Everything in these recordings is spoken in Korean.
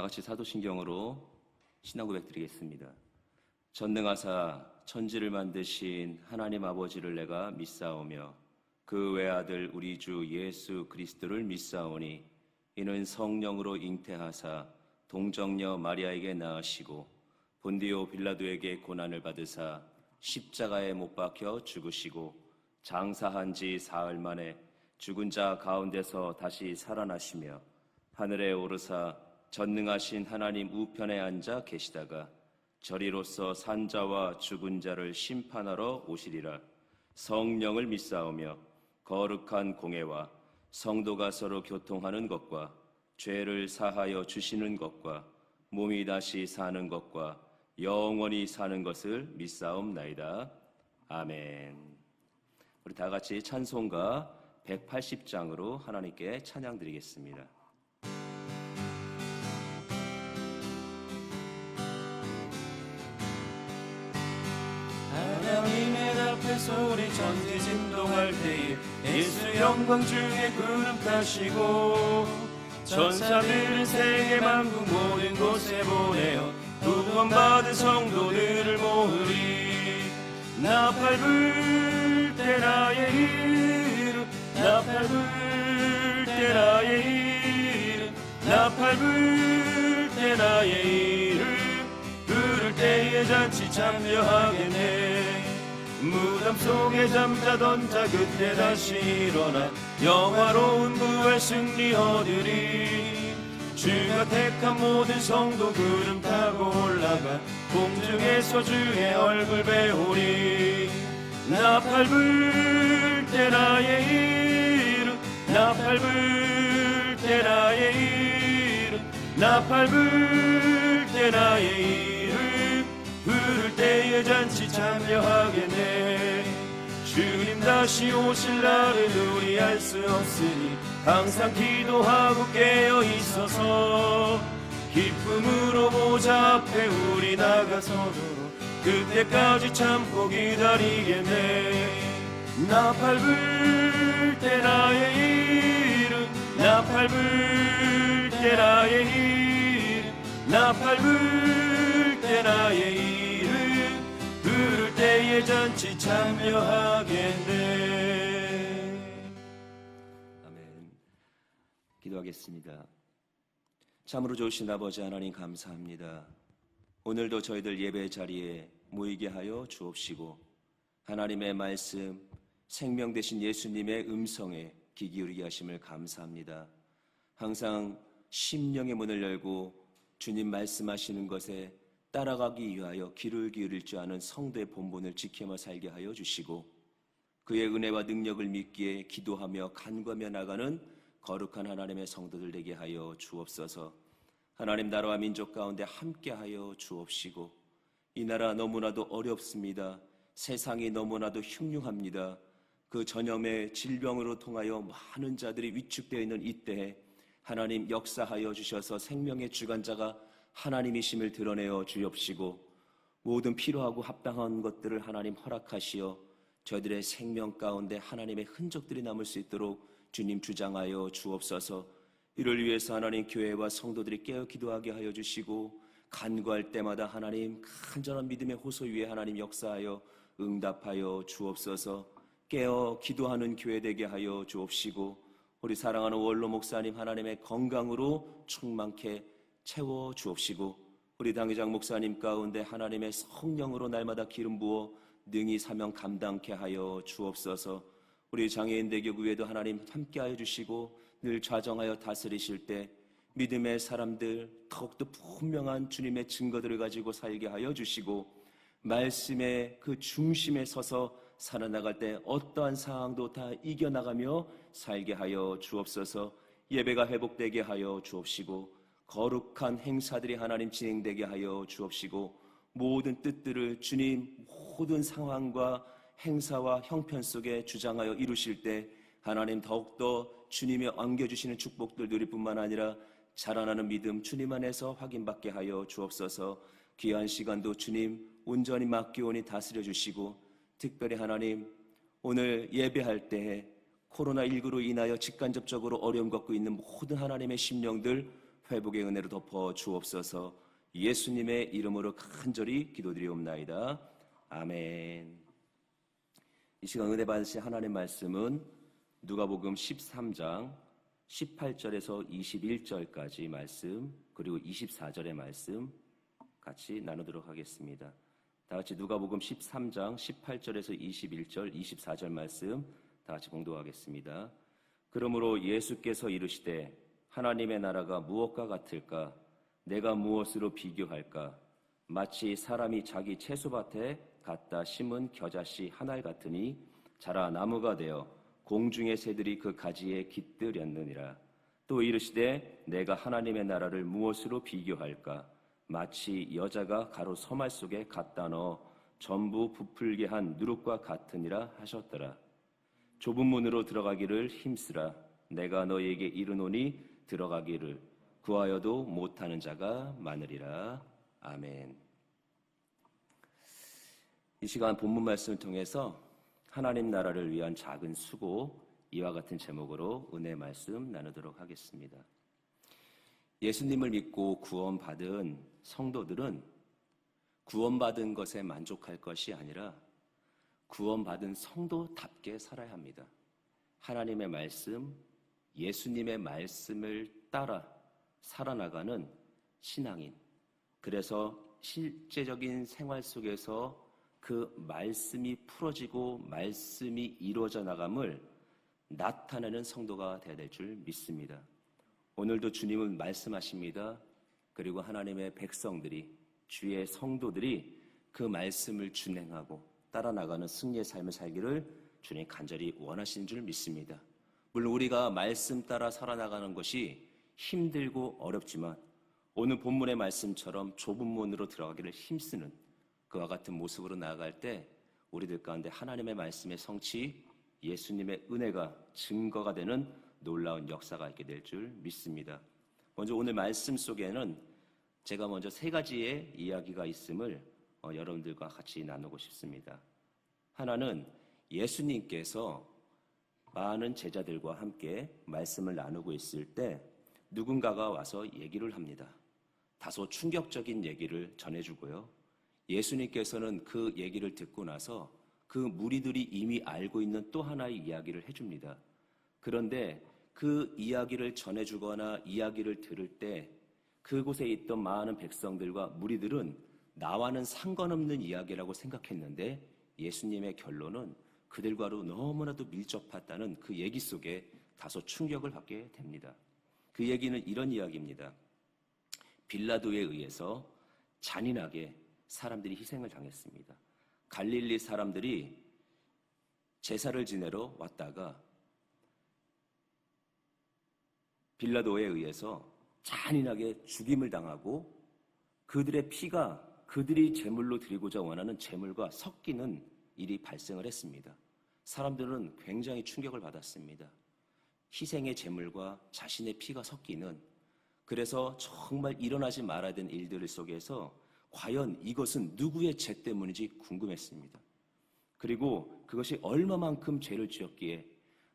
같이 사도신경으로 신앙 고백 드리겠습니다. 전능하사 천지를 만드신 하나님 아버지를 내가 믿사오며 그 외아들 우리 주 예수 그리스도를 믿사오니 이는 성령으로 잉태하사 동정녀 마리아에게 낳으시고 본디오 빌라도에게 고난을 받으사 십자가에 못 박혀 죽으시고 장사한 지 사흘 만에 죽은 자 가운데서 다시 살아나시며 하늘에 오르사 전능하신 하나님 우편에 앉아 계시다가 저리로서 산자와 죽은 자를 심판하러 오시리라. 성령을 믿사오며 거룩한 공회와 성도가 서로 교통하는 것과 죄를 사하여 주시는 것과 몸이 다시 사는 것과 영원히 사는 것을 믿사옵나이다. 아멘. 우리 다 같이 찬송가 180장으로 하나님께 찬양 드리겠습니다. 하나님의 앞에서 우리 전지 진동할 때에 예수 영광 중에 구름 타시고 천사들은 세계 만국 모든 곳에 보내어 구원받은 성도들을 모으리. 나 밟을 때 나의 이름, 나 밟을 때 나의 이름, 나 밟을 때 나의 이름 부를 때에 잔치 참여하겠네. 무덤 속에 잠자던 자 그때 다시 일어나 영화로운 부활 승리 얻으리. 주가 택한 모든 성도 구름 타고 올라가 공중에서 주의 얼굴 배우리. 나 밟을 때 나의 이름, 나 밟을 때 나의 이름, 나 밟을 때 나의 이름 부를 때에 잔치 참여하겠네. 주님 다시 오실 날을 우리 알 수 없으니 항상 기도하고 깨어 있어서 기쁨으로 보좌 앞에 우리 나가서도록 그때까지 참고 기다리겠네. 나 밟을 때 나의 이름, 나 밟을 때 나의 이름, 나 밟을 때 나의 이름 부를 때에 잔치 참여하겠네. 기도하겠습니다. 참으로 좋으신 아버지 하나님 감사합니다. 오늘도 저희들 예배 자리에 모이게 하여 주옵시고 하나님의 말씀, 생명 되신 예수님의 음성에 귀 기울이게 하심을 감사합니다. 항상 심령의 문을 열고 주님 말씀하시는 것에 따라가기 위하여 귀를 기울일 줄 아는 성도의 본분을 지키며 살게 하여 주시고 그의 은혜와 능력을 믿기에 기도하며 간구하며 나가는 거룩한 하나님의 성도들 되게 하여 주옵소서. 하나님 나라와 민족 가운데 함께하여 주옵시고 이 나라 너무나도 어렵습니다. 세상이 너무나도 흉흉합니다. 그 전염의 질병으로 통하여 많은 자들이 위축되어 있는 이때에 하나님 역사하여 주셔서 생명의 주관자가 하나님이심을 드러내어 주옵시고 모든 필요하고 합당한 것들을 하나님 허락하시어 저희들의 생명 가운데 하나님의 흔적들이 남을 수 있도록 주님 주장하여 주옵소서. 이를 위해서 하나님 교회와 성도들이 깨어 기도하게 하여 주시고 간구할 때마다 하나님 간절한 믿음의 호소 위에 하나님 역사하여 응답하여 주옵소서. 깨어 기도하는 교회 되게 하여 주옵시고 우리 사랑하는 원로 목사님 하나님의 건강으로 충만케 채워 주옵시고 우리 당회장 목사님 가운데 하나님의 성령으로 날마다 기름 부어 능히 사명 감당케 하여 주옵소서. 우리 장애인 대교구에도 하나님 함께하여 주시고 늘 좌정하여 다스리실 때 믿음의 사람들 더욱더 분명한 주님의 증거들을 가지고 살게 하여 주시고 말씀의 그 중심에 서서 살아나갈 때 어떠한 상황도 다 이겨나가며 살게 하여 주옵소서. 예배가 회복되게 하여 주옵시고 거룩한 행사들이 하나님 진행되게 하여 주옵시고 모든 뜻들을 주님 모든 상황과 행사와 형편 속에 주장하여 이루실 때 하나님 더욱더 주님이 안겨주시는 축복들 누릴 뿐만 아니라 자라나는 믿음 주님 안에서 확인받게 하여 주옵소서. 귀한 시간도 주님 온전히 맡기오니 다스려 주시고 특별히 하나님 오늘 예배할 때에 코로나19로 인하여 직간접적으로 어려움 겪고 있는 모든 하나님의 심령들 회복의 은혜로 덮어 주옵소서. 예수님의 이름으로 간절히 기도드리옵나이다. 아멘. 이 시간 은혜 받으실 하나님의 말씀은 누가복음 13장 18절에서 21절까지 말씀, 그리고 24절의 말씀 같이 나누도록 하겠습니다. 다 같이 누가복음 13장 18절에서 21절, 24절 말씀 다 같이 봉독하겠습니다. 그러므로 예수께서 이르시되 하나님의 나라가 무엇과 같을까? 내가 무엇으로 비교할까? 마치 사람이 자기 채소밭에 갖다 심은 겨자씨 한 알 같으니 자라 나무가 되어 공중의 새들이 그 가지에 깃들였느니라. 또 이르시되 내가 하나님의 나라를 무엇으로 비교할까? 마치 여자가 가로 서말 속에 갖다 넣어 전부 부풀게 한 누룩과 같으니라 하셨더라. 좁은 문으로 들어가기를 힘쓰라. 내가 너희에게 이르노니 들어가기를 구하여도 못하는 자가 많으리라. 아멘. 이 시간 본문 말씀을 통해서 하나님 나라를 위한 작은 수고, 이와 같은 제목으로 은혜 말씀 나누도록 하겠습니다. 예수님을 믿고 구원받은 성도들은 구원받은 것에 만족할 것이 아니라 구원받은 성도답게 살아야 합니다. 하나님의 말씀, 예수님의 말씀을 따라 살아나가는 신앙인. 그래서 실제적인 생활 속에서 그 말씀이 풀어지고 말씀이 이루어져 나감을 나타내는 성도가 되어야 될 줄 믿습니다. 오늘도 주님은 말씀하십니다. 그리고 하나님의 백성들이, 주의 성도들이 그 말씀을 준행하고 따라 나가는 승리의 삶을 살기를 주님 간절히 원하시는 줄 믿습니다. 물론 우리가 말씀 따라 살아나가는 것이 힘들고 어렵지만 오늘 본문의 말씀처럼 좁은 문으로 들어가기를 힘쓰는 그와 같은 모습으로 나아갈 때 우리들 가운데 하나님의 말씀의 성취, 예수님의 은혜가 증거가 되는 놀라운 역사가 있게 될 줄 믿습니다. 먼저 오늘 말씀 속에는 제가 먼저 세 가지의 이야기가 있음을 여러분들과 같이 나누고 싶습니다. 하나는 예수님께서 많은 제자들과 함께 말씀을 나누고 있을 때 누군가가 와서 얘기를 합니다. 다소 충격적인 얘기를 전해주고요. 예수님께서는 그 얘기를 듣고 나서 그 무리들이 이미 알고 있는 또 하나의 이야기를 해줍니다. 그런데 그 이야기를 전해주거나 이야기를 들을 때 그곳에 있던 많은 백성들과 무리들은 나와는 상관없는 이야기라고 생각했는데 예수님의 결론은 그들과로 너무나도 밀접했다는 그 얘기 속에 다소 충격을 받게 됩니다. 그 얘기는 이런 이야기입니다. 빌라도에 의해서 잔인하게 사람들이 희생을 당했습니다. 갈릴리 사람들이 제사를 지내러 왔다가 빌라도에 의해서 잔인하게 죽임을 당하고 그들의 피가 그들이 제물로 드리고자 원하는 제물과 섞이는 일이 발생을 했습니다. 사람들은 굉장히 충격을 받았습니다. 희생의 제물과 자신의 피가 섞이는, 그래서 정말 일어나지 말아야 되는 일들 속에서 과연 이것은 누구의 죄 때문인지 궁금했습니다. 그리고 그것이 얼마만큼 죄를 지었기에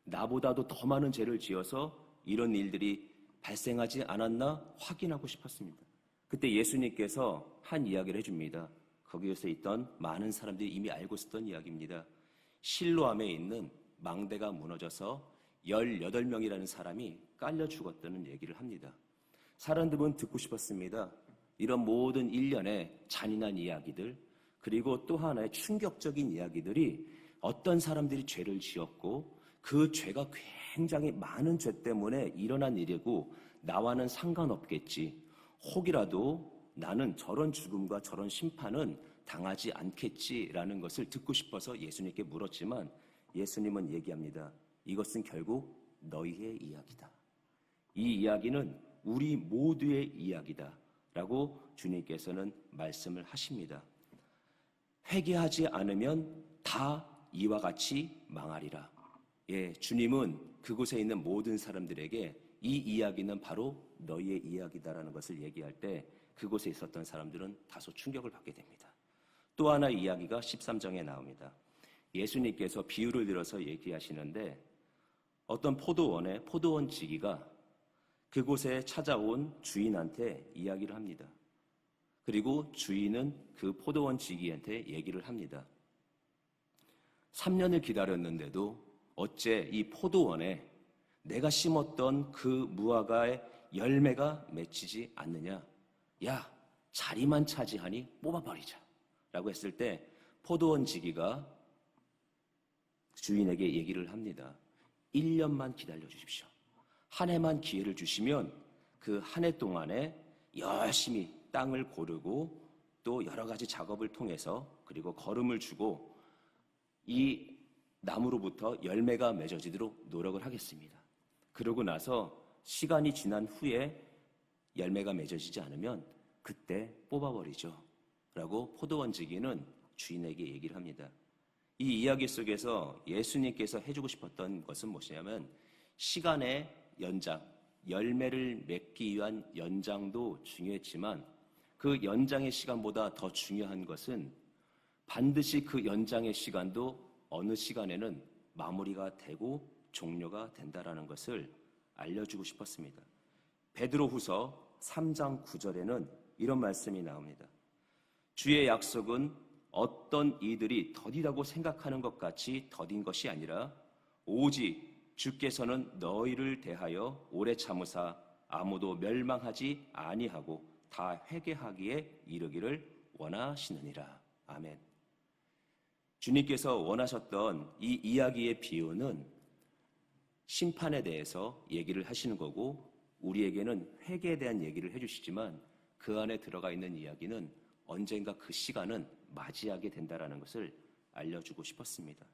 나보다도 더 많은 죄를 지어서 이런 일들이 발생하지 않았나 확인하고 싶었습니다. 그때 예수님께서 한 이야기를 해줍니다. 거기에서 있던 많은 사람들이 이미 알고 있었던 이야기입니다. 실로암에 있는 망대가 무너져서 18명이라는 사람이 깔려 죽었다는 얘기를 합니다. 사람들은 듣고 싶었습니다. 이런 모든 일련의 잔인한 이야기들, 그리고 또 하나의 충격적인 이야기들이 어떤 사람들이 죄를 지었고 그 죄가 굉장히 많은 죄 때문에 일어난 일이고 나와는 상관없겠지. 혹이라도 나는 저런 죽음과 저런 심판은 당하지 않겠지라는 것을 듣고 싶어서 예수님께 물었지만 예수님은 얘기합니다. 이것은 결국 너희의 이야기다. 이 이야기는 우리 모두의 이야기다 라고 주님께서는 말씀을 하십니다. 회개하지 않으면 다 이와 같이 망하리라. 예, 주님은 그곳에 있는 모든 사람들에게 이 이야기는 바로 너희의 이야기다라는 것을 얘기할 때 그곳에 있었던 사람들은 다소 충격을 받게 됩니다. 또 하나의 이야기가 13장에 나옵니다. 예수님께서 비유를 들어서 얘기하시는데 어떤 포도원에 포도원 지기가 그곳에 찾아온 주인한테 이야기를 합니다. 그리고 주인은 그 포도원 지기한테 얘기를 합니다. 3년을 기다렸는데도 어째 이 포도원에 내가 심었던 그 무화과의 열매가 맺히지 않느냐? 야, 자리만 차지하니 뽑아버리자. 라고 했을 때 포도원 지기가 주인에게 얘기를 합니다. 1년만 기다려 주십시오. 한 해만 기회를 주시면 그 한 해 동안에 열심히 땅을 고르고 또 여러 가지 작업을 통해서 그리고 거름을 주고 이 나무로부터 열매가 맺어지도록 노력을 하겠습니다. 그러고 나서 시간이 지난 후에 열매가 맺어지지 않으면 그때 뽑아버리죠. 라고 포도원 지기는 주인에게 얘기를 합니다. 이 이야기 속에서 예수님께서 해주고 싶었던 것은 무엇이냐면 시간의 연장, 열매를 맺기 위한 연장도 중요했지만 그 연장의 시간보다 더 중요한 것은 반드시 그 연장의 시간도 어느 시간에는 마무리가 되고 종료가 된다라는 것을 알려주고 싶었습니다. 베드로후서 3장 9절에는 이런 말씀이 나옵니다. 주의 약속은 어떤 이들이 더디다고 생각하는 것 같이 더딘 것이 아니라 오직 주께서는 너희를 대하여 오래 참으사 아무도 멸망하지 아니하고 다 회개하기에 이르기를 원하시느니라. 아멘. 주님께서 원하셨던 이 이야기의 비유는 심판에 대해서 얘기를 하시는 거고 우리에게는 회개에 대한 얘기를 해주시지만 그 안에 들어가 있는 이야기는 언젠가 그 시간은 맞이하게 된다는 것을 알려주고 싶었습니다.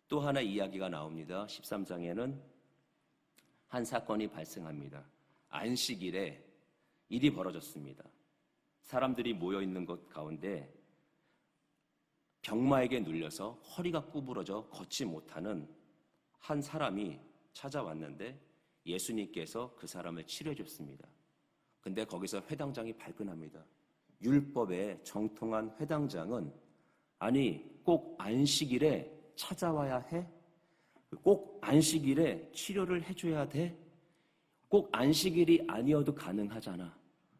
또 하나 이야기가 나옵니다. 13장에는 한 사건이 발생합니다. 안식일에 일이 벌어졌습니다. 사람들이 모여있는 것 가운데 병마에게 눌려서 허리가 구부러져 걷지 못하는 한 사람이 찾아왔는데 예수님께서 그 사람을 치료해 줬습니다. 근데 거기서 회당장이 발끈합니다. 율법의 정통한 회당장은 아니 꼭 안식일에 찾아와야 해? 꼭 안식일에 치료를 해줘야 돼? 꼭 안식일이 아니어도 가능하잖아.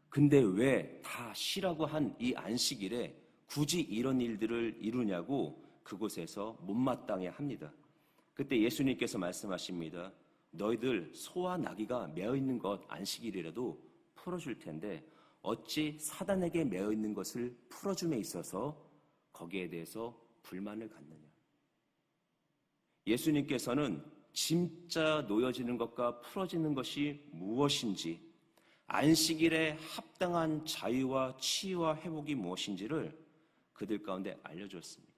근데 왜 다 쉬라고 한 이 안식일에 굳이 이런 일들을 이루냐고 그곳에서 못마땅해 합니다. 그때 예수님께서 말씀하십니다. 너희들 소와 나귀가 매어있는 것 안식일이라도 풀어줄 텐데 어찌 사단에게 매어있는 것을 풀어줌에 있어서 거기에 대해서 불만을 갖느냐. 예수님께서는 진짜 놓여지는 것과 풀어지는 것이 무엇인지 안식일에 합당한 자유와 치유와 회복이 무엇인지를 그들 가운데 알려주었습니다.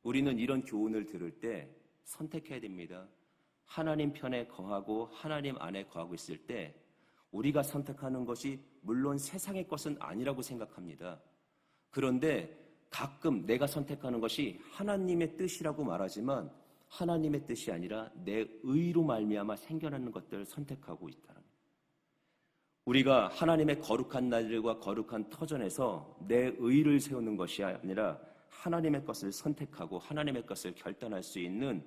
우리는 이런 교훈을 들을 때 선택해야 됩니다. 하나님 편에 거하고 하나님 안에 거하고 있을 때 우리가 선택하는 것이 물론 세상의 것은 아니라고 생각합니다. 그런데 가끔 내가 선택하는 것이 하나님의 뜻이라고 말하지만 하나님의 뜻이 아니라 내 의로 말미암아 생겨나는 것들을 선택하고 있다는 거예요. 우리가 하나님의 거룩한 날들과 거룩한 터전에서 내 의를 세우는 것이 아니라 하나님의 것을 선택하고 하나님의 것을 결단할 수 있는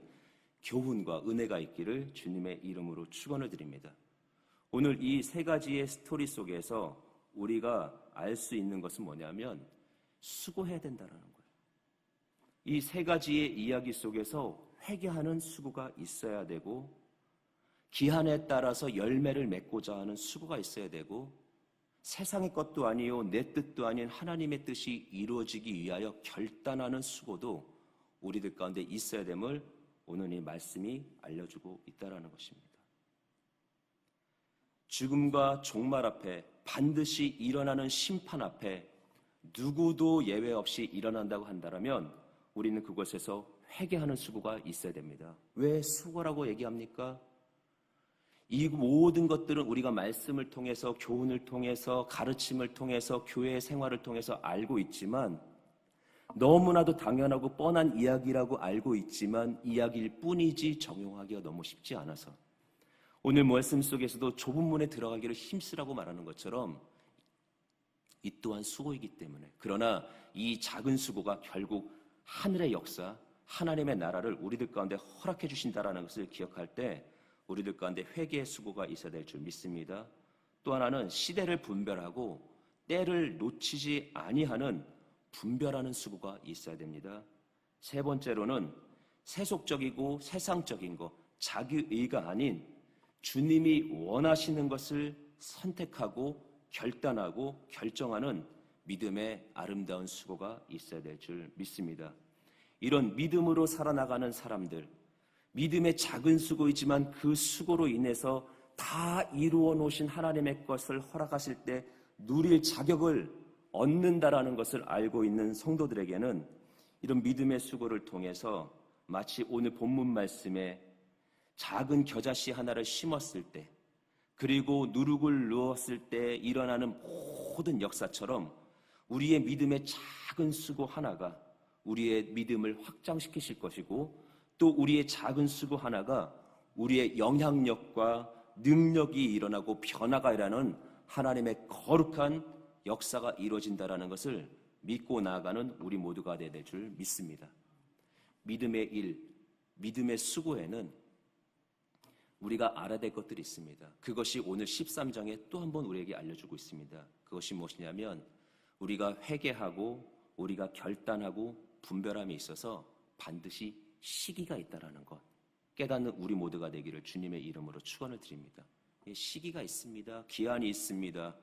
교훈과 은혜가 있기를 주님의 이름으로 축원을 드립니다. 오늘 이 세 가지의 스토리 속에서 우리가 알 수 있는 것은 뭐냐면 수고해야 된다는 거예요. 이 세 가지의 이야기 속에서 회개하는 수고가 있어야 되고 기한에 따라서 열매를 맺고자 하는 수고가 있어야 되고 세상의 것도 아니요 내 뜻도 아닌 하나님의 뜻이 이루어지기 위하여 결단하는 수고도 우리들 가운데 있어야 됨을 오늘 이 말씀이 알려주고 있다는 것입니다. 죽음과 종말 앞에 반드시 일어나는 심판 앞에 누구도 예외 없이 일어난다고 한다면 우리는 그곳에서 회개하는 수고가 있어야 됩니다. 왜 수고라고 얘기합니까? 이 모든 것들은 우리가 말씀을 통해서 교훈을 통해서 가르침을 통해서 교회 생활을 통해서 알고 있지만 너무나도 당연하고 뻔한 이야기라고 알고 있지만 이야기일 뿐이지 적용하기가 너무 쉽지 않아서 오늘 말씀 속에서도 좁은 문에 들어가기를 힘쓰라고 말하는 것처럼 이 또한 수고이기 때문에 그러나 이 작은 수고가 결국 하늘의 역사 하나님의 나라를 우리들 가운데 허락해 주신다라는 것을 기억할 때 우리들 가운데 회개의 수고가 있어야 될 줄 믿습니다. 또 하나는 시대를 분별하고 때를 놓치지 아니하는 분별하는 수고가 있어야 됩니다. 세 번째로는 세속적이고 세상적인 것, 자기의가 아닌 주님이 원하시는 것을 선택하고 결단하고 결정하는 믿음의 아름다운 수고가 있어야 될 줄 믿습니다. 이런 믿음으로 살아나가는 사람들, 믿음의 작은 수고이지만 그 수고로 인해서 다 이루어 놓으신 하나님의 것을 허락하실 때 누릴 자격을 얻는다라는 것을 알고 있는 성도들에게는 이런 믿음의 수고를 통해서 마치 오늘 본문 말씀에 작은 겨자씨 하나를 심었을 때 그리고 누룩을 넣었을 때 일어나는 모든 역사처럼 우리의 믿음의 작은 수고 하나가 우리의 믿음을 확장시키실 것이고 또 우리의 작은 수고 하나가 우리의 영향력과 능력이 일어나고 변화가 일어나는 하나님의 거룩한 역사가 이루어진다는 것을 믿고 나아가는 우리 모두가 되어야 될 줄 믿습니다. 믿음의 일, 믿음의 수고에는 우리가 알아야 될 것들이 있습니다. 그것이 오늘 13장에 또 한 번 우리에게 알려주고 있습니다. 그것이 무엇이냐면 우리가 회개하고 우리가 결단하고 분별함에 있어서 반드시 시기가 있다는 것 깨닫는 우리 모두가 되기를 주님의 이름으로 축원을 드립니다. 시기가 있습니다. 기한이 있습니다.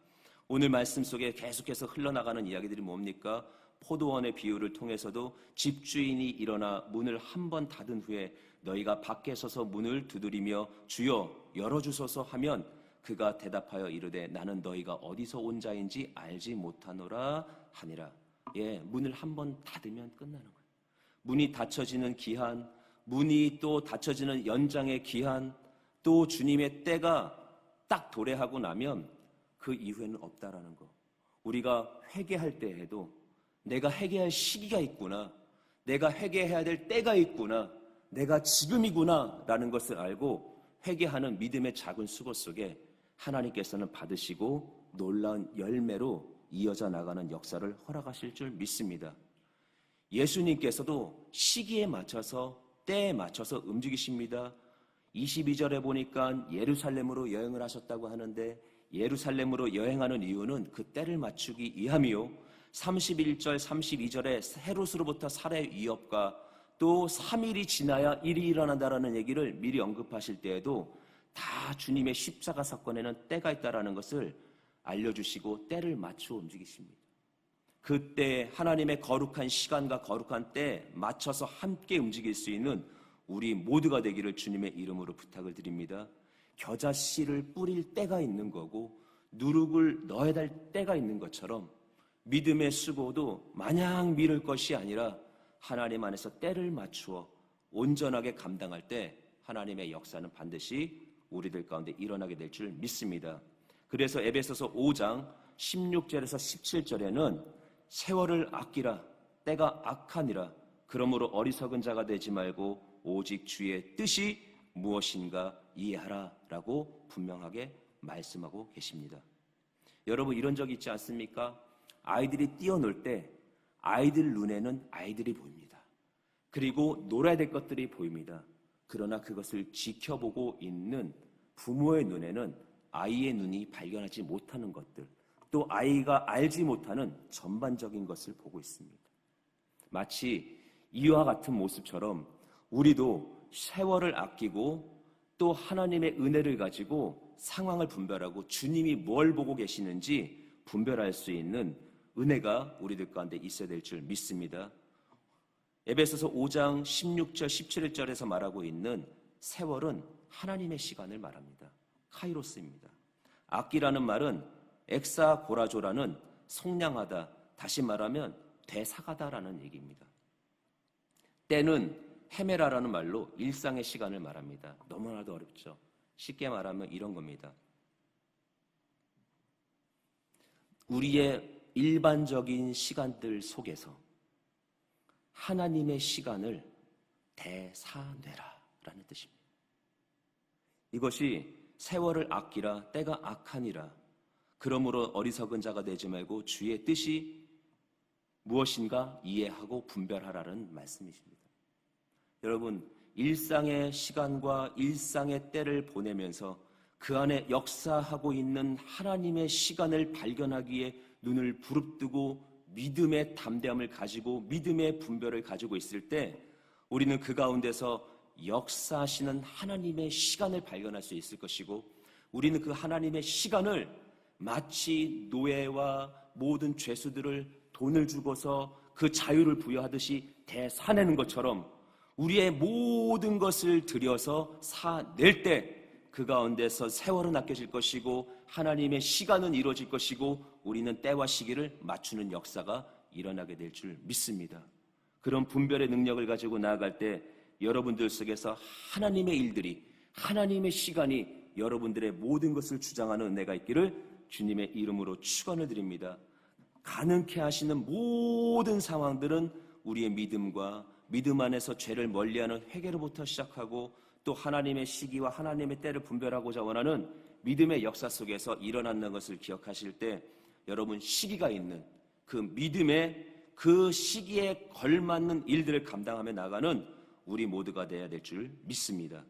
오늘 말씀 속에 계속해서 흘러나가는 이야기들이 뭡니까? 포도원의 비유를 통해서도 집주인이 일어나 문을 한 번 닫은 후에 너희가 밖에 서서 문을 두드리며 주여 열어주소서 하면 그가 대답하여 이르되 나는 너희가 어디서 온 자인지 알지 못하노라 하니라. 문을 한 번 닫으면 끝나는 거예요. 문이 닫혀지는 기한, 문이 또 닫혀지는 연장의 기한, 또 주님의 때가 딱 도래하고 나면 그 이후에는 없다라는 거. 우리가 회개할 때에도 내가 회개할 시기가 있구나, 내가 회개해야 될 때가 있구나, 내가 지금이구나 라는 것을 알고 회개하는 믿음의 작은 수고 속에 하나님께서는 받으시고 놀라운 열매로 이어져 나가는 역사를 허락하실 줄 믿습니다. 예수님께서도 시기에 맞춰서 때에 맞춰서 움직이십니다. 22절에 보니까 예루살렘으로 여행을 하셨다고 하는데 예루살렘으로 여행하는 이유는 그 때를 맞추기 위함이요 31절 32절에 헤롯으로부터 살해 위협과 또 3일이 지나야 일이 일어난다라는 얘기를 미리 언급하실 때에도 다 주님의 십자가 사건에는 때가 있다라는 것을 알려주시고 때를 맞추어 움직이십니다. 그때 하나님의 거룩한 시간과 거룩한 때에 맞춰서 함께 움직일 수 있는 우리 모두가 되기를 주님의 이름으로 부탁을 드립니다. 겨자씨를 뿌릴 때가 있는 거고 누룩을 넣어야 될 때가 있는 것처럼 믿음의 수고도 마냥 미룰 것이 아니라 하나님 안에서 때를 맞추어 온전하게 감당할 때 하나님의 역사는 반드시 우리들 가운데 일어나게 될 줄 믿습니다. 그래서 에베소서 5장 16절에서 17절에는 세월을 아끼라 때가 악하니라 그러므로 어리석은 자가 되지 말고 오직 주의 뜻이 무엇인가 이해하라 라고 분명하게 말씀하고 계십니다. 여러분 이런 적 있지 않습니까? 아이들이 뛰어놀 때 아이들 눈에는 아이들이 보입니다. 그리고 놀아야 될 것들이 보입니다. 그러나 그것을 지켜보고 있는 부모의 눈에는 아이의 눈이 발견하지 못하는 것들, 또 아이가 알지 못하는 전반적인 것을 보고 있습니다. 마치 이와 같은 모습처럼 우리도 세월을 아끼고 또 하나님의 은혜를 가지고 상황을 분별하고 주님이 뭘 보고 계시는지 분별할 수 있는 은혜가 우리들 가운데 있어야 될 줄 믿습니다. 에베소서 5장 16절 17절에서 말하고 있는 세월은 하나님의 시간을 말합니다. 카이로스입니다. 악기라는 말은 엑사고라조라는 속량하다, 다시 말하면 되사가다라는 얘기입니다. 때는 헤메라라는 말로 일상의 시간을 말합니다. 너무나도 어렵죠. 쉽게 말하면 이런 겁니다. 우리의 일반적인 시간들 속에서 하나님의 시간을 되사내라라는 뜻입니다. 이것이 세월을 아끼라 때가 악하니라 그러므로 어리석은 자가 되지 말고 주의 뜻이 무엇인가 이해하고 분별하라는 말씀이십니다. 여러분 일상의 시간과 일상의 때를 보내면서 그 안에 역사하고 있는 하나님의 시간을 발견하기에 눈을 부릅뜨고 믿음의 담대함을 가지고 믿음의 분별을 가지고 있을 때 우리는 그 가운데서 역사하시는 하나님의 시간을 발견할 수 있을 것이고, 우리는 그 하나님의 시간을 마치 노예와 모든 죄수들을 돈을 주고서 그 자유를 부여하듯이 대사내는 것처럼 우리의 모든 것을 들여서 사낼 때 그 가운데서 세월은 아껴질 것이고 하나님의 시간은 이루어질 것이고 우리는 때와 시기를 맞추는 역사가 일어나게 될 줄 믿습니다. 그런 분별의 능력을 가지고 나아갈 때 여러분들 속에서 하나님의 일들이, 하나님의 시간이 여러분들의 모든 것을 주장하는 은혜가 있기를 주님의 이름으로 축원을 드립니다. 가능케 하시는 모든 상황들은 우리의 믿음과 믿음 안에서 죄를 멀리하는 회개로부터 시작하고 또 하나님의 시기와 하나님의 때를 분별하고자 원하는 믿음의 역사 속에서 일어나는 것을 기억하실 때 여러분 시기가 있는 그 믿음의 그 시기에 걸맞는 일들을 감당하며 나가는 우리 모두가 되어야 될 줄 믿습니다.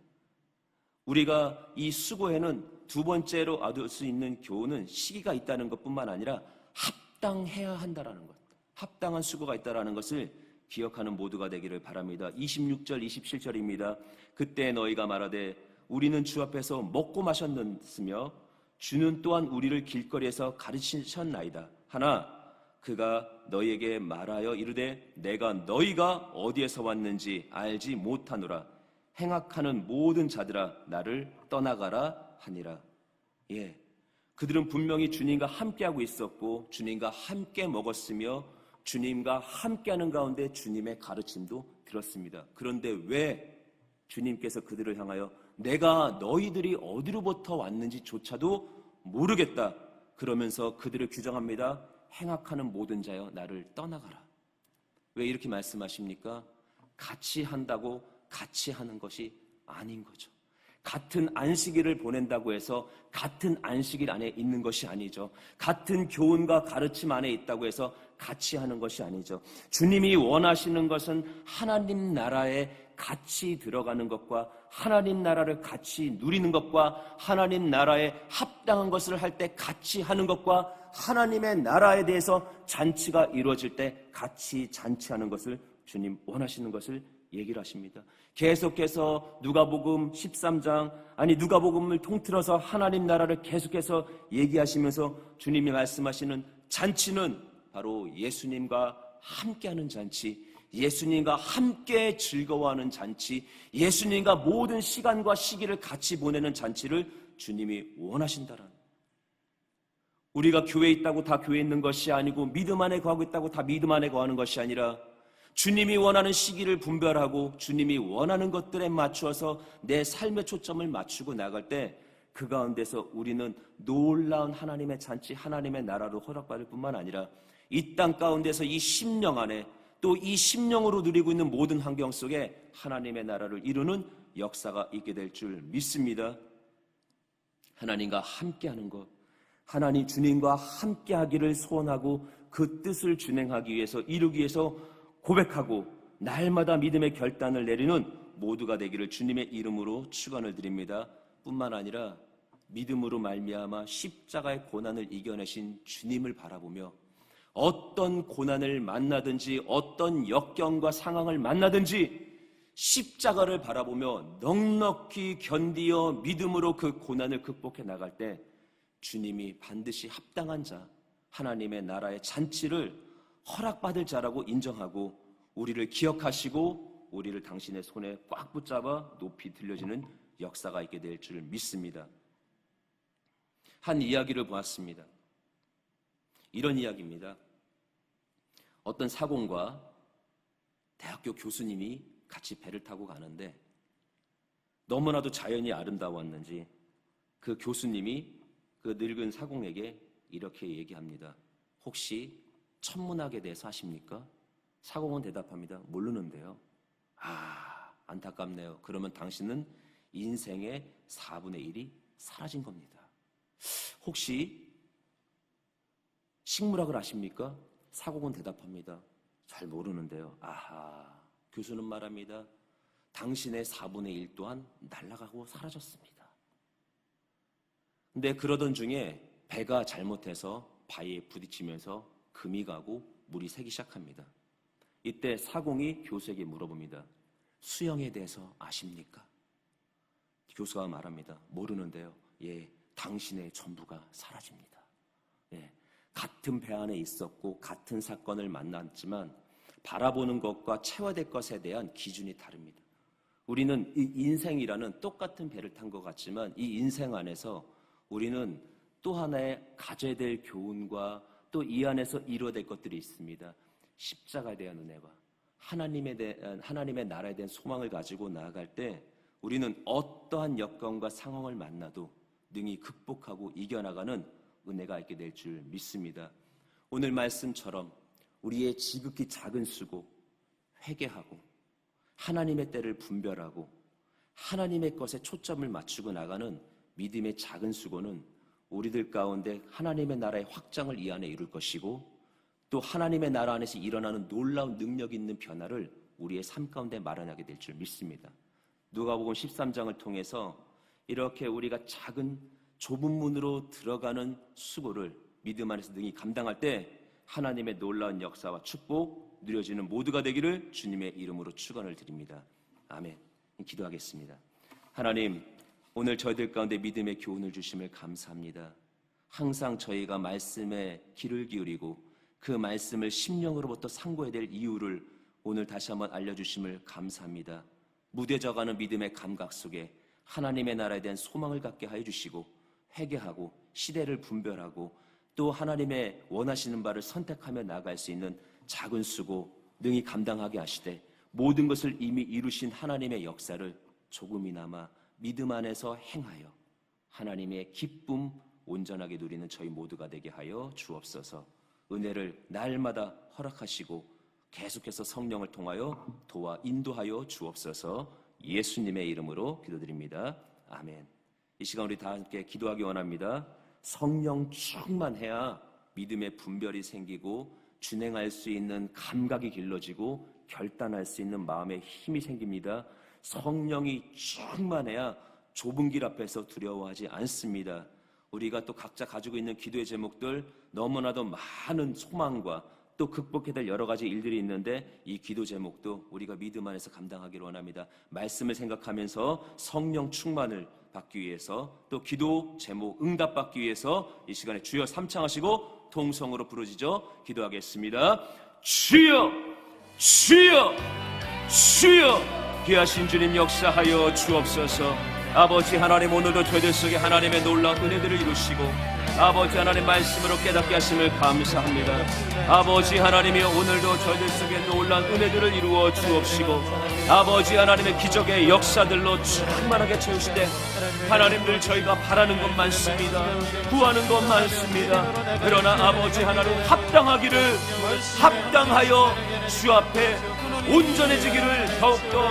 우리가 이 수고에는 두 번째로 얻을 수 있는 교훈은 시기가 있다는 것뿐만 아니라 합당해야 한다라는 것, 합당한 수고가 있다라는 것을 기억하는 모두가 되기를 바랍니다. 26절 27절입니다. 그때 너희가 말하되 우리는 주 앞에서 먹고 마셨으며 주는 또한 우리를 길거리에서 가르치셨나이다 하나 그가 너희에게 말하여 이르되 내가 너희가 어디에서 왔는지 알지 못하노라. 행악하는 모든 자들아 나를 떠나가라 하니라. 그들은 분명히 주님과 함께하고 있었고 주님과 함께 먹었으며 주님과 함께하는 가운데 주님의 가르침도 들었습니다. 그런데 왜 주님께서 그들을 향하여 내가 너희들이 어디로부터 왔는지조차도 모르겠다 그러면서 그들을 규정합니다. 행악하는 모든 자여 나를 떠나가라. 왜 이렇게 말씀하십니까? 같이 한다고 같이 하는 것이 아닌 거죠. 같은 안식일을 보낸다고 해서 같은 안식일 안에 있는 것이 아니죠. 같은 교훈과 가르침 안에 있다고 해서 같이 하는 것이 아니죠. 주님이 원하시는 것은 하나님 나라에 같이 들어가는 것과 하나님 나라를 같이 누리는 것과 하나님 나라에 합당한 것을 할 때 같이 하는 것과 하나님의 나라에 대해서 잔치가 이루어질 때 같이 잔치하는 것을 주님 원하시는 것을 얘기를 하십니다. 계속해서 누가복음 13장 누가복음을 통틀어서 하나님 나라를 계속해서 얘기하시면서 주님이 말씀하시는 잔치는 바로 예수님과 함께하는 잔치, 예수님과 함께 즐거워하는 잔치, 예수님과 모든 시간과 시기를 같이 보내는 잔치를 주님이 원하신다라는, 우리가 교회에 있다고 다 교회에 있는 것이 아니고 믿음 안에 거하고 있다고 다 믿음 안에 거하는 것이 아니라 주님이 원하는 시기를 분별하고 주님이 원하는 것들에 맞추어서 내 삶의 초점을 맞추고 나갈 때 그 가운데서 우리는 놀라운 하나님의 잔치, 하나님의 나라로 허락받을 뿐만 아니라 이 땅 가운데서 이 심령 안에 또 이 심령으로 누리고 있는 모든 환경 속에 하나님의 나라를 이루는 역사가 있게 될 줄 믿습니다. 하나님과 함께하는 것, 하나님 주님과 함께하기를 소원하고 그 뜻을 준행하기 위해서 이루기 위해서 고백하고 날마다 믿음의 결단을 내리는 모두가 되기를 주님의 이름으로 축원을 드립니다. 뿐만 아니라 믿음으로 말미암아 십자가의 고난을 이겨내신 주님을 바라보며 어떤 고난을 만나든지 어떤 역경과 상황을 만나든지 십자가를 바라보며 넉넉히 견디어 믿음으로 그 고난을 극복해 나갈 때 주님이 반드시 합당한 자, 하나님의 나라의 잔치를 허락받을 자라고 인정하고 우리를 기억하시고 우리를 당신의 손에 꽉 붙잡아 높이 들려지는 역사가 있게 될 줄 믿습니다. 한 이야기를 보았습니다. 이런 이야기입니다. 어떤 사공과 대학교 교수님이 같이 배를 타고 가는데 너무나도 자연이 아름다웠는지 그 교수님이 그 늙은 사공에게 이렇게 얘기합니다. 혹시 천문학에 대해서 아십니까? 사공은 대답합니다. 모르는데요. 안타깝네요. 그러면 당신은 인생의 4분의 1이 사라진 겁니다. 혹시 식물학을 아십니까? 사공은 대답합니다. 잘 모르는데요. 교수는 말합니다. 당신의 4분의 1 또한 날아가고 사라졌습니다. 근데 그러던 중에 배가 잘못해서 바위에 부딪히면서 금이 가고 물이 새기 시작합니다. 이때 사공이 교수에게 물어봅니다. 수영에 대해서 아십니까? 교수가 말합니다. 모르는데요. 예, 당신의 전부가 사라집니다. 예, 같은 배 안에 있었고 같은 사건을 만났지만 바라보는 것과 채워될 것에 대한 기준이 다릅니다. 우리는 이 인생이라는 똑같은 배를 탄 것 같지만 이 인생 안에서 우리는 또 하나의 가져야 될 교훈과 또 이 안에서 이루어야 것들이 있습니다. 십자가에 대한 은혜와 하나님의 나라에 대한 소망을 가지고 나아갈 때 우리는 어떠한 여건과 상황을 만나도 능히 극복하고 이겨나가는 은혜가 있게 될 줄 믿습니다. 오늘 말씀처럼 우리의 지극히 작은 수고, 회개하고 하나님의 때를 분별하고 하나님의 것에 초점을 맞추고 나가는 믿음의 작은 수고는 우리들 가운데 하나님의 나라의 확장을 이 안에 이룰 것이고 또 하나님의 나라 안에서 일어나는 놀라운 능력 있는 변화를 우리의 삶 가운데 마련하게 될 줄 믿습니다. 누가복음 13장을 통해서 이렇게 우리가 작은 좁은 문으로 들어가는 수고를 믿음 안에서 능히 감당할 때 하나님의 놀라운 역사와 축복 누려지는 모두가 되기를 주님의 이름으로 축원을 드립니다. 아멘. 기도하겠습니다. 하나님, 오늘 저희들 가운데 믿음의 교훈을 주심을 감사합니다. 항상 저희가 말씀에 귀를 기울이고 그 말씀을 심령으로부터 상고해야 될 이유를 오늘 다시 한번 알려주심을 감사합니다. 무뎌져가는 믿음의 감각 속에 하나님의 나라에 대한 소망을 갖게 하여 주시고 회개하고 시대를 분별하고 또 하나님의 원하시는 바를 선택하며 나아갈 수 있는 작은 수고 능히 감당하게 하시되 모든 것을 이미 이루신 하나님의 역사를 조금이나마 믿음 안에서 행하여 하나님의 기쁨 온전하게 누리는 저희 모두가 되게 하여 주옵소서. 은혜를 날마다 허락하시고 계속해서 성령을 통하여 도와 인도하여 주옵소서. 예수님의 이름으로 기도드립니다. 아멘. 이 시간 우리 다 함께 기도하기 원합니다. 성령 충만해야 믿음의 분별이 생기고 준행할 수 있는 감각이 길러지고 결단할 수 있는 마음의 힘이 생깁니다. 성령이 충만해야 좁은 길 앞에서 두려워하지 않습니다. 우리가 또 각자 가지고 있는 기도의 제목들 너무나도 많은 소망과 또 극복해야 될 여러 가지 일들이 있는데 이 기도 제목도 우리가 믿음 안에서 감당하기를 원합니다. 말씀을 생각하면서 성령 충만을 받기 위해서 또 기도 제목 응답받기 위해서 이 시간에 주여 삼창하시고 통성으로 부르짖어 기도하겠습니다. 주여 주여 주여 귀하신 주님 역사하여 주옵소서. 아버지 하나님, 오늘도 저희들 속에 하나님의 놀라운 은혜들을 이루시고 아버지 하나님 말씀으로 깨닫게 하심을 감사합니다. 아버지 하나님이 오늘도 저희들 속에 놀라운 은혜들을 이루어 주옵시고 아버지 하나님의 기적의 역사들로 충만하게 채우시되 하나님들 저희가 바라는 것 많습니다. 구하는 것 많습니다. 그러나 아버지 하나님 합당하여 주 앞에 온전해지기를 더욱더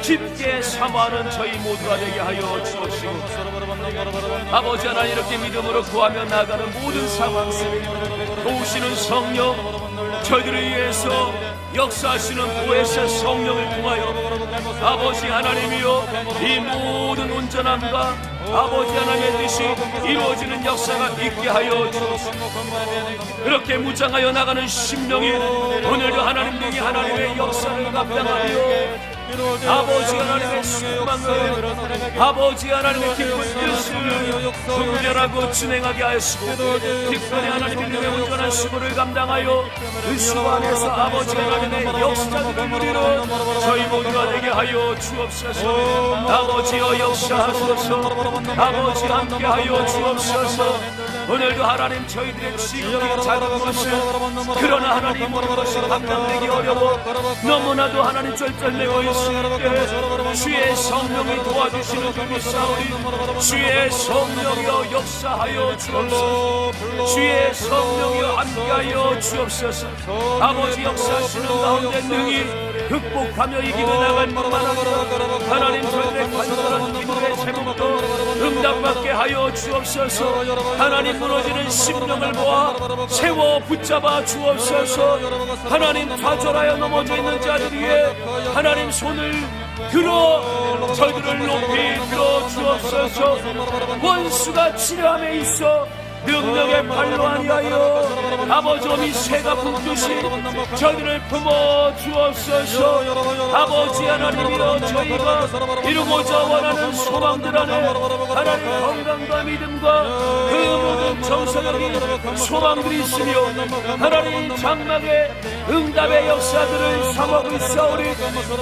깊게 사모하는 저희 모두가 되게 하여 주옵시고 아버지 하나님 이렇게 믿음으로 구하며 나아가는 모든 상황 속에 도우시는 성령 저희들을 위해서 역사하시는 보혜사 성령을 통하여 아버지 하나님이여 이 모든 온전함과 아버지 하나님의 뜻이 이루어지는 역사가 있게 하여 주옵소서. 그렇게 무장하여 나가는 심령이 오늘도 하나님 능히 하나님의 역사를 감당하며 아버지 하나님의 소망을 아버지 하나님의 기쁜 뜻을 분별하고 진행하게 하시고 특별히 하나님의 능의 온전한 수고를 감당하여 그 수고 안에서 아버지 하나님의 역사를 누리는 저희 모두가 되게 하여 주옵소서. 아버지여 역사하소서. 아버지 함께하여 주옵소서. 오늘도 하나님 저희들의 지극히 작은 것을 그러나 하나님 모든 것이 감당되기 어려워 너무나도 하나님 쩔쩔매고 있을 때 주의 성령이 도와주시는 그 사울이 주의 성령이여 역사하여 주옵소서. 주의 성령이여 함께하여 주옵소서. 아버지 역사하시는 가운데 능히 극복하며 이기며 나갈 뿐만 아니라 하나님 저희들의 간절한 기도의 제목도 응답받게 하여 주옵소서. 하나님 무너지는 심령을 모아 세워 붙잡아 주옵소서. 하나님 좌절하여 넘어져 있는 자들 위에 하나님 손을 들어 저희들을 높이 들어 주옵소서. 원수가 치료함에 있어 능력의 발로 아니하여 아버지 이 새가 붓듯이 저희들을 품어 주옵소서. 아버지 하나님이여 저희가 이루고자 원하는 소망들 안에 하나님 건강과 믿음과 그 모든 정서적인 소망들이 있으며 하나님 장막의 응답의 역사들을 삼하고 있사오니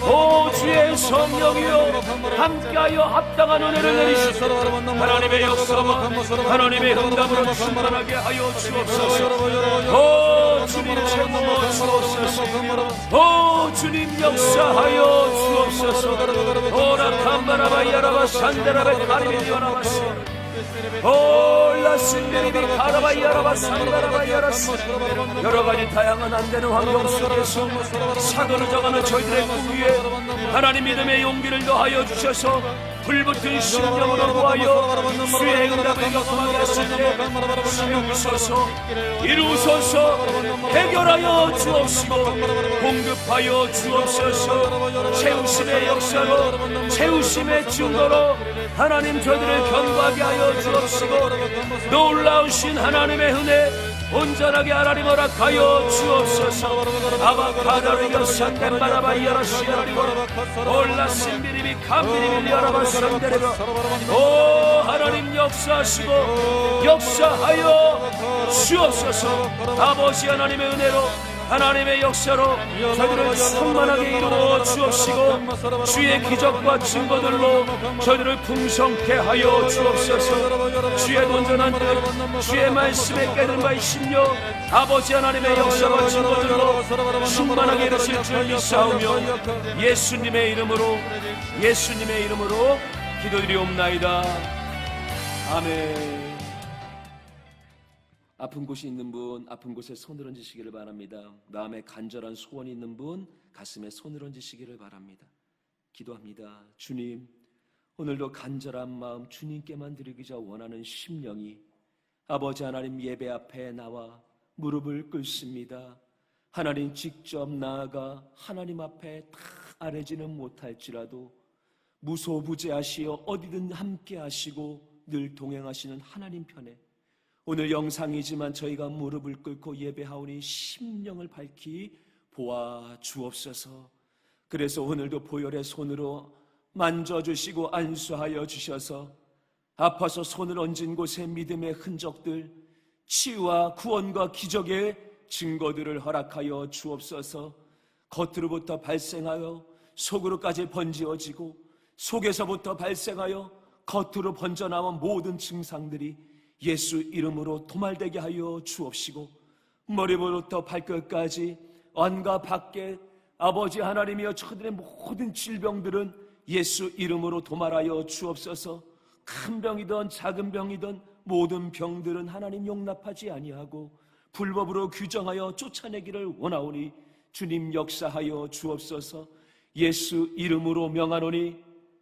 오 주의 성령이여 함께하여 합당한 은혜를 내리시고 하나님의 역사와 하나님의 응답으로 충만하게 하여 주옵소서. 오 주님 채워 주옵소서. 오 주님 역사하여 주옵소서. 오라 캄바라바이아라바 산데라베 카리비리아라바시 올라신데리비 카라바이아라바 산바라바이아라스. 여러가지 다양한 안되는 환경 속에서 사도를 정하는 저희들의 꿈 위에 하나님 믿음의 용기를 더하여 주셔서 불붙은 심령으로 보하여 주의 응답을 경험하게 하실 때 세우소서, 이루소서, 해결하여 주옵시고 공급하여 주옵소서. 채우심의 역사로 채우심의 증거로 하나님 저희들을 견고하게 하여 주옵시고 놀라우신 하나님의 은혜 온전하게 하나님 허락하여 주옵소서. 아바카다르 여산데 바라바이아라 시아리고 올라신비리비 감비리비 여라바 산데레바. 오 하나님 역사하시고 역사하여 주옵소서. 아버지 하나님의 은혜로 하나님의 역사로 저희들을 충만하게 이루어 주옵시고 주의 기적과 증거들로 저희들을 풍성케 하여 주옵소서. 주의 온전한 뜻 주의 말씀에 깨달은 바의 심령 아버지 하나님의 역사와 증거들로 충만하게 이루실 줄 믿사오며 예수님의 이름으로 기도드리옵나이다. 아멘. 아픈 곳이 있는 분, 아픈 곳에 손을 얹으시기를 바랍니다. 마음에 간절한 소원이 있는 분, 가슴에 손을 얹으시기를 바랍니다. 기도합니다. 주님, 오늘도 간절한 마음 주님께만 드리고자 원하는 심령이 아버지 하나님 예배 앞에 나와 무릎을 꿇습니다. 하나님 직접 나아가 하나님 앞에 다 아뢰지는 못할지라도 무소부재하시어 어디든 함께 하시고 늘 동행하시는 하나님 편에 오늘 영상이지만 저희가 무릎을 꿇고 예배하오니 심령을 밝히 보아 주옵소서. 그래서 오늘도 보혈의 손으로 만져주시고 안수하여 주셔서 아파서 손을 얹은 곳에 믿음의 흔적들, 치유와 구원과 기적의 증거들을 허락하여 주옵소서. 겉으로부터 발생하여 속으로까지 번지어지고 속에서부터 발생하여 겉으로 번져나온 모든 증상들이 예수 이름으로 도말되게 하여 주옵시고 머리부터 발끝까지 안과 밖에 아버지 하나님이여 저들의 모든 질병들은 예수 이름으로 도말하여 주옵소서. 큰 병이든 작은 병이든 모든 병들은 하나님 용납하지 아니하고 불법으로 규정하여 쫓아내기를 원하오니 주님 역사하여 주옵소서. 예수 이름으로 명하노니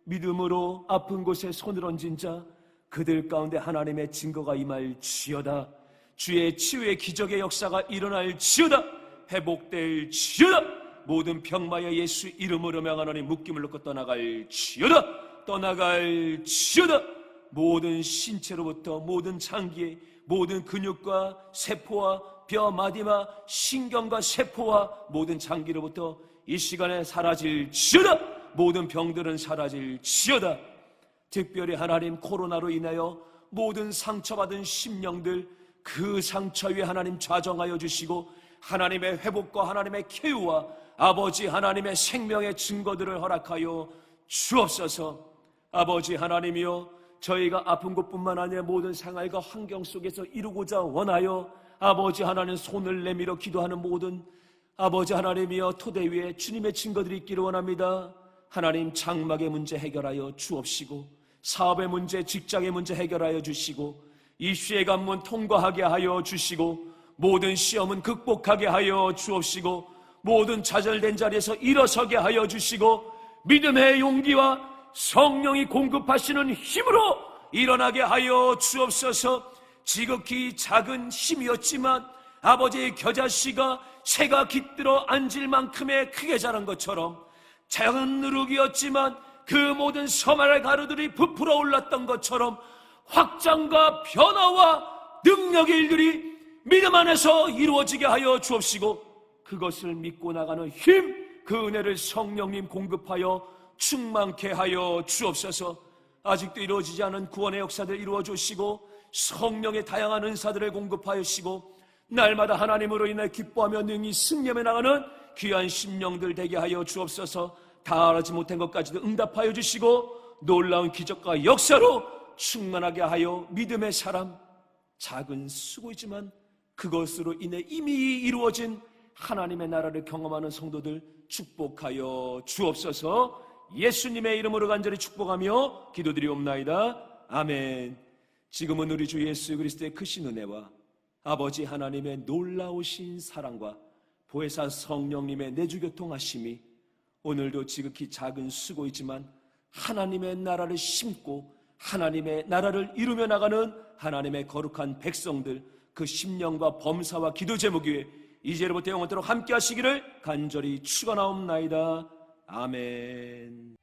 믿음으로 아픈 곳에 손을 얹은 자 그들 가운데 하나님의 증거가 임할지어다. 주의 치유의 기적의 역사가 일어날지어다. 회복될지어다. 모든 병마여 예수 이름으로 명하노니 묶임을 놓고 떠나갈지어다. 모든 신체로부터 모든 장기의 모든 근육과 세포와 뼈 마디마 신경과 세포와 모든 장기로부터 이 시간에 사라질지어다. 모든 병들은 사라질지어다. 특별히 하나님 코로나로 인하여 모든 상처받은 심령들 그 상처 위에 하나님 좌정하여 주시고 하나님의 회복과 하나님의 쾌유와 아버지 하나님의 생명의 증거들을 허락하여 주옵소서. 아버지 하나님이여 저희가 아픈 곳뿐만 아니라 모든 생활과 환경 속에서 이루고자 원하여 아버지 하나님 손을 내밀어 기도하는 모든 아버지 하나님이여 토대 위에 주님의 증거들이 있기를 원합니다. 하나님 장막의 문제 해결하여 주옵시고 사업의 문제, 직장의 문제 해결하여 주시고 입시의 관문 통과하게 하여 주시고 모든 시험은 극복하게 하여 주옵시고 모든 좌절된 자리에서 일어서게 하여 주시고 믿음의 용기와 성령이 공급하시는 힘으로 일어나게 하여 주옵소서. 지극히 작은 힘이었지만 아버지의 겨자씨가 새가 깃들어 앉을 만큼의 크게 자란 것처럼 작은 누룩이었지만 그 모든 서말의 가루들이 부풀어 올랐던 것처럼 확장과 변화와 능력의 일들이 믿음 안에서 이루어지게 하여 주옵시고, 그것을 믿고 나가는 힘, 그 은혜를 성령님 공급하여 충만케 하여 주옵소서. 아직도 이루어지지 않은 구원의 역사들 이루어 주시고, 성령의 다양한 은사들을 공급하여 주시고, 날마다 하나님으로 인해 기뻐하며 능히 승리하며 나가는 귀한 심령들 되게 하여 주옵소서. 다 알지 못한 것까지도 응답하여 주시고, 놀라운 기적과 역사로 충만하게 하여 믿음의 사람, 작은 수고이지만 그것으로 인해 이미 이루어진 하나님의 나라를 경험하는 성도들 축복하여 주옵소서. 예수님의 이름으로 간절히 축복하며 기도드리옵나이다. 아멘. 지금은 우리 주 예수 그리스도의 크신 은혜와 아버지 하나님의 놀라우신 사랑과 보혜사 성령님의 내주교통하심이 오늘도 지극히 작은 수고이지만 하나님의 나라를 심고 하나님의 나라를 이루며 나가는 하나님의 거룩한 백성들, 그 심령과 범사와 기도 제목 위에 이제로부터 영원토록 함께 하시기를 간절히 축원하옵나이다. 아멘.